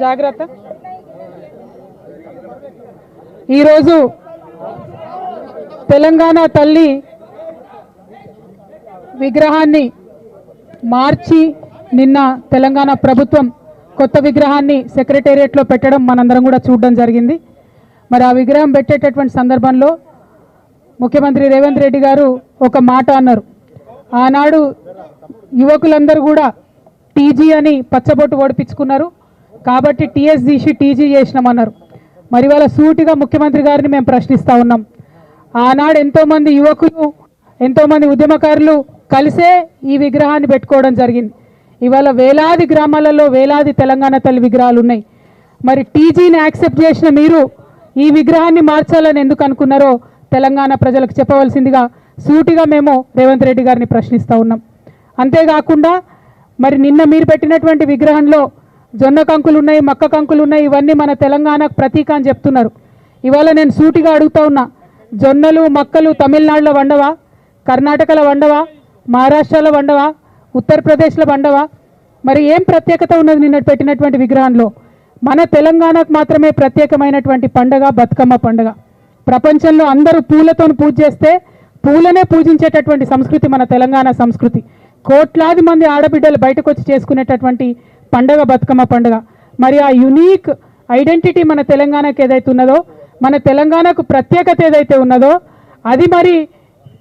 జాగ్రత్త. ఈరోజు తెలంగాణ తల్లి విగ్రహాన్ని మార్చి నిన్న తెలంగాణ ప్రభుత్వం కొత్త విగ్రహాన్ని సెక్రటేరియట్లో పెట్టడం మనందరం కూడా చూడడం జరిగింది. మరి ఆ విగ్రహం పెట్టేటటువంటి సందర్భంలో ముఖ్యమంత్రి రేవంత్ రెడ్డి గారు ఒక మాట అన్నారు. ఆనాడు యువకులందరూ కూడా టీజీ అని పచ్చబొట్టు ఓడిపించుకున్నారు కాబట్టి టీఎస్ తీసి టీజీ చేసినామన్నారు. మరి వాళ్ళ సూటిగా ముఖ్యమంత్రి గారిని మేము ప్రశ్నిస్తూ ఉన్నాం. ఆనాడు ఎంతోమంది యువకులు ఎంతోమంది ఉద్యమకారులు కలిసే ఈ విగ్రహాన్ని పెట్టుకోవడం జరిగింది. ఇవాళ వేలాది గ్రామాలలో వేలాది తెలంగాణ తల్లి విగ్రహాలు ఉన్నాయి. మరి టీజీని యాక్సెప్ట్ చేసిన మీరు ఈ విగ్రహాన్ని మార్చాలని ఎందుకు అనుకున్నారో తెలంగాణ ప్రజలకు చెప్పవలసిందిగా సూటిగా మేము రేవంత్ రెడ్డి గారిని ప్రశ్నిస్తూ ఉన్నాం. అంతేకాకుండా మరి నిన్న మీరు పెట్టినటువంటి విగ్రహంలో జొన్న కంకులు ఉన్నాయి, మక్క కంకులు ఉన్నాయి, ఇవన్నీ మన తెలంగాణకు ప్రతీక అని చెప్తున్నారు. ఇవాళ నేను సూటిగా అడుగుతా ఉన్నా, జొన్నలు మక్కలు తమిళనాడులో వండవా, కర్ణాటకలో వండవా, మహారాష్ట్రలో వండవా, ఉత్తరప్రదేశ్లో వండవా? మరి ఏం ప్రత్యేకత ఉన్నది నిన్న పెట్టినటువంటి విగ్రహంలో? మన తెలంగాణకు మాత్రమే ప్రత్యేకమైనటువంటి పండగ బతుకమ్మ పండగ. ప్రపంచంలో అందరూ పూలతో పూజ చేస్తే పూలనే పూజించేటటువంటి సంస్కృతి మన తెలంగాణ సంస్కృతి. కోట్లాది మంది ఆడబిడ్డలు బయటకు వచ్చి చేసుకునేటటువంటి పండగ బతుకమ్మ పండుగ. మరి ఆ యునీక్ ఐడెంటిటీ మన తెలంగాణకు ఏదైతే ఉన్నదో, మన తెలంగాణకు ప్రత్యేకత ఏదైతే ఉన్నదో అది మరి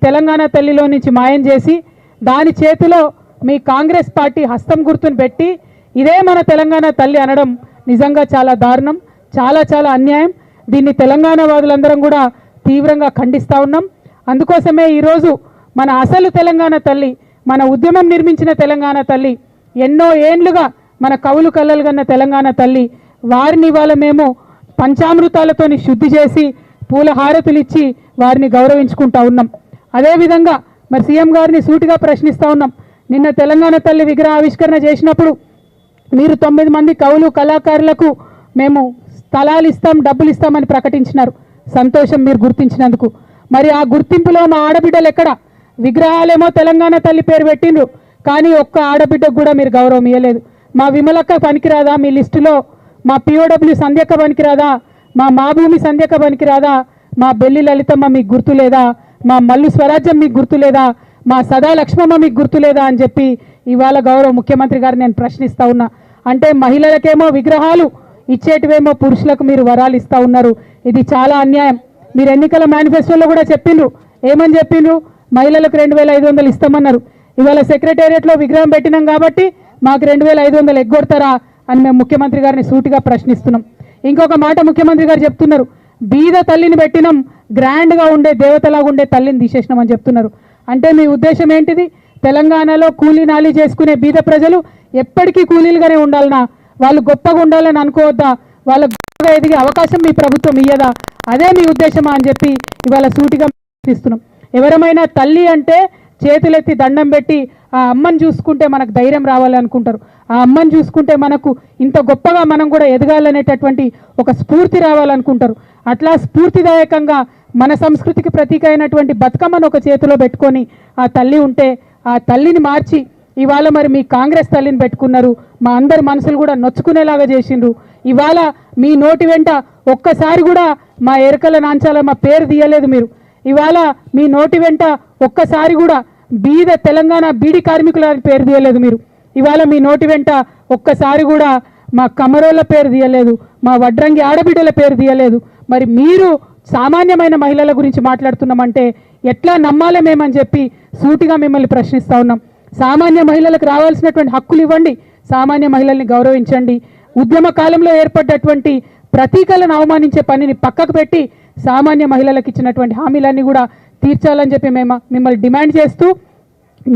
తెలంగాణ తల్లిలో నుంచి మాయం చేసి దాని చేతిలో మీ కాంగ్రెస్ పార్టీ హస్తం గుర్తును పెట్టి ఇదే మన తెలంగాణ తల్లి అనడం నిజంగా చాలా దారుణం, చాలా చాలా అన్యాయం. దీన్ని తెలంగాణ వాదులందరం కూడా తీవ్రంగా ఖండిస్తూ ఉన్నాం. అందుకోసమే ఈరోజు మన అసలు తెలంగాణ తల్లి, మన ఉద్యమం నిర్మించిన తెలంగాణ తల్లి, ఎన్నో ఏండ్లుగా మన కవులు కళ్ళలుగన్న తెలంగాణ తల్లి, వారిని ఇవాళ మేము పంచామృతాలతోని శుద్ధి చేసి పూల హారతులు ఇచ్చి వారిని గౌరవించుకుంటా ఉన్నాం. అదేవిధంగా మరి సీఎం గారిని సూటిగా ప్రశ్నిస్తూ ఉన్నాం. నిన్న తెలంగాణ తల్లి విగ్రహ ఆవిష్కరణ చేసినప్పుడు మీరు 9 మంది కవులు కళాకారులకు మేము స్థలాలు ఇస్తాం, డబ్బులు ఇస్తామని ప్రకటించినారు. సంతోషం మీరు గుర్తించినందుకు. మరి ఆ గుర్తింపులో మా ఆడబిడ్డలు ఎక్కడ? విగ్రహాలేమో తెలంగాణ తల్లి పేరు పెట్టిండ్రు, కానీ ఒక్క ఆడబిడ్డకు కూడా మీరు గౌరవం ఇవ్వలేదు. మా విమలక్క పనికిరాదా మీ లిస్టులో? మా పిఓడబ్ల్యూ సంధ్యక్క పనికిరాదా? మా భూమి సంధ్యక్క పనికిరాదా? మా బెల్లి లలితమ్మ మీకు గుర్తు లేదా? మా మల్లు స్వరాజ్యం మీకు గుర్తు లేదా? మా సదా లక్ష్మమ్మ మీకు గుర్తు లేదా అని చెప్పి ఇవాళ గౌరవ ముఖ్యమంత్రి గారు నేను ప్రశ్నిస్తూ ఉన్నా. అంటే మహిళలకేమో విగ్రహాలు ఇచ్చేటివేమో పురుషులకు మీరు వరాలు ఇస్తూ ఉన్నారు. ఇది చాలా అన్యాయం. మీరు ఎన్నికల మేనిఫెస్టోలో కూడా చెప్పిండ్రు. ఏమని చెప్పిండ్రు? మహిళలకు 2500 ఇస్తామన్నారు. ఇవాళ సెక్రటేరియట్లో విగ్రహం పెట్టినాం కాబట్టి మాకు 2500 ఎగ్గొడతారా అని మేము ముఖ్యమంత్రి గారిని సూటిగా ప్రశ్నిస్తున్నాం. ఇంకొక మాట ముఖ్యమంత్రి గారు చెప్తున్నారు, బీద తల్లిని పెట్టినాం, గ్రాండ్గా ఉండే దేవతలాగా ఉండే తల్లిని తీసేసినామని చెప్తున్నారు. అంటే మీ ఉద్దేశం ఏంటిది? తెలంగాణలో కూలీ నాలి చేసుకునే బీద ప్రజలు ఎప్పటికీ కూలీలుగానే ఉండాలనా? వాళ్ళు గొప్పగా ఉండాలని అనుకోవద్దా? వాళ్ళ గొప్పగా ఎదిగే అవకాశం మీ ప్రభుత్వం ఇయ్యదా? అదే మీ ఉద్దేశమా అని చెప్పి ఇవాళ సూటిగా ప్రశ్నిస్తున్నాం. ఎవరమైనా తల్లి అంటే చేతులెత్తి దండం పెట్టి ఆ అమ్మని చూసుకుంటే మనకు ధైర్యం రావాలనుకుంటారు. ఆ అమ్మని చూసుకుంటే మనకు ఇంత గొప్పగా మనం కూడా ఎదగాలనేటటువంటి ఒక స్ఫూర్తి రావాలనుకుంటారు. అట్లా స్ఫూర్తిదాయకంగా మన సంస్కృతికి ప్రతీక అయినటువంటి బతుకమ్మను ఒక చేతిలో పెట్టుకొని ఆ తల్లి ఉంటే ఆ తల్లిని మార్చి ఇవాళ మరి మీ కాంగ్రెస్ తల్లిని పెట్టుకున్నారు. మా అందరి మనసులు కూడా నొచ్చుకునేలాగా చేసిండ్రు. ఇవాళ మీ నోటి వెంట ఒక్కసారి కూడా మా ఎరకల నాంచాల మా పేరు తీయలేదు మీరు. ఇవాళ మీ నోటి వెంట ఒక్కసారి కూడా బీద తెలంగాణ బీడి కార్మికుల పేరు తీయలేదు మీరు. ఇవాళ మీ నోటి వెంట ఒక్కసారి కూడా మా కమరోళ్ళ పేరు తీయలేదు, మా వడ్రంగి ఆడబిడ్డల పేరు తీయలేదు. మరి మీరు సామాన్యమైన మహిళల గురించి మాట్లాడుతున్నామంటే ఎట్లా నమ్మాలి మేమని చెప్పి సూటిగా మిమ్మల్ని ప్రశ్నిస్తూ ఉన్నాం. సామాన్య మహిళలకు రావాల్సినటువంటి హక్కులు ఇవ్వండి, సామాన్య మహిళల్ని గౌరవించండి. ఉద్యమ కాలంలో ఏర్పడ్డటువంటి ప్రతీకలను అవమానించే పనిని పక్కకు పెట్టి సామాన్య మహిళలకు ఇచ్చినటువంటి హామీలన్నీ కూడా తీర్చాలని చెప్పి మేము మిమ్మల్ని డిమాండ్ చేస్తూ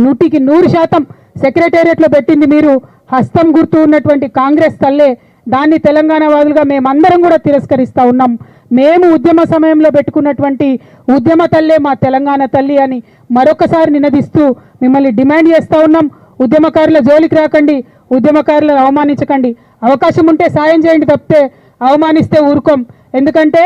100% సెక్రటేరియట్లో పెట్టింది మీరు హస్తం గుర్తు ఉన్నటువంటి కాంగ్రెస్ తల్లే. దాన్ని తెలంగాణ వాదులుగా మేమందరం కూడా తిరస్కరిస్తూ ఉన్నాం. మేము ఉద్యమ సమయంలో పెట్టుకున్నటువంటి ఉద్యమ తల్లే మా తెలంగాణ తల్లి అని మరొకసారి నినదిస్తూ మిమ్మల్ని డిమాండ్ చేస్తూ ఉన్నాం. ఉద్యమకారుల జోలికి రాకండి, ఉద్యమకారులను అవమానించకండి. అవకాశం ఉంటే సాయం చేయండి తప్పితే అవమానిస్తే ఊరుకోం. ఎందుకంటే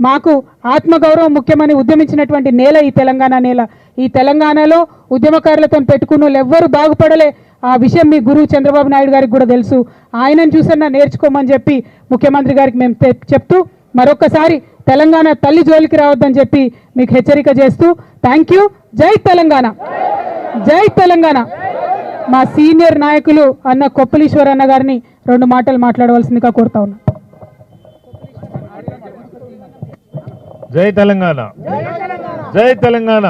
మాకు ఆత్మగౌరవం ముఖ్యమని ఉద్యమించినటువంటి నేల ఈ తెలంగాణ నేల. ఈ తెలంగాణలో ఉద్యమకారులతో పెట్టుకున్న వాళ్ళు ఎవ్వరూ బాగుపడలే. ఆ విషయం మీ గురువు చంద్రబాబు నాయుడు గారికి కూడా తెలుసు. ఆయనను చూసన్నా నేర్చుకోమని చెప్పి ముఖ్యమంత్రి గారికి మేము చెప్తూ మరొకసారి తెలంగాణ తల్లి జోలికి రావద్దని చెప్పి మీకు హెచ్చరిక చేస్తూ థ్యాంక్ యూ. జై తెలంగాణ, జై తెలంగాణ. మా సీనియర్ నాయకులు అన్న కొప్పలీశ్వర్ అన్న గారిని 2 మాటలు మాట్లాడవలసిందిగా కోరుతా ఉన్నా. జై తెలంగాణ, జై తెలంగాణ.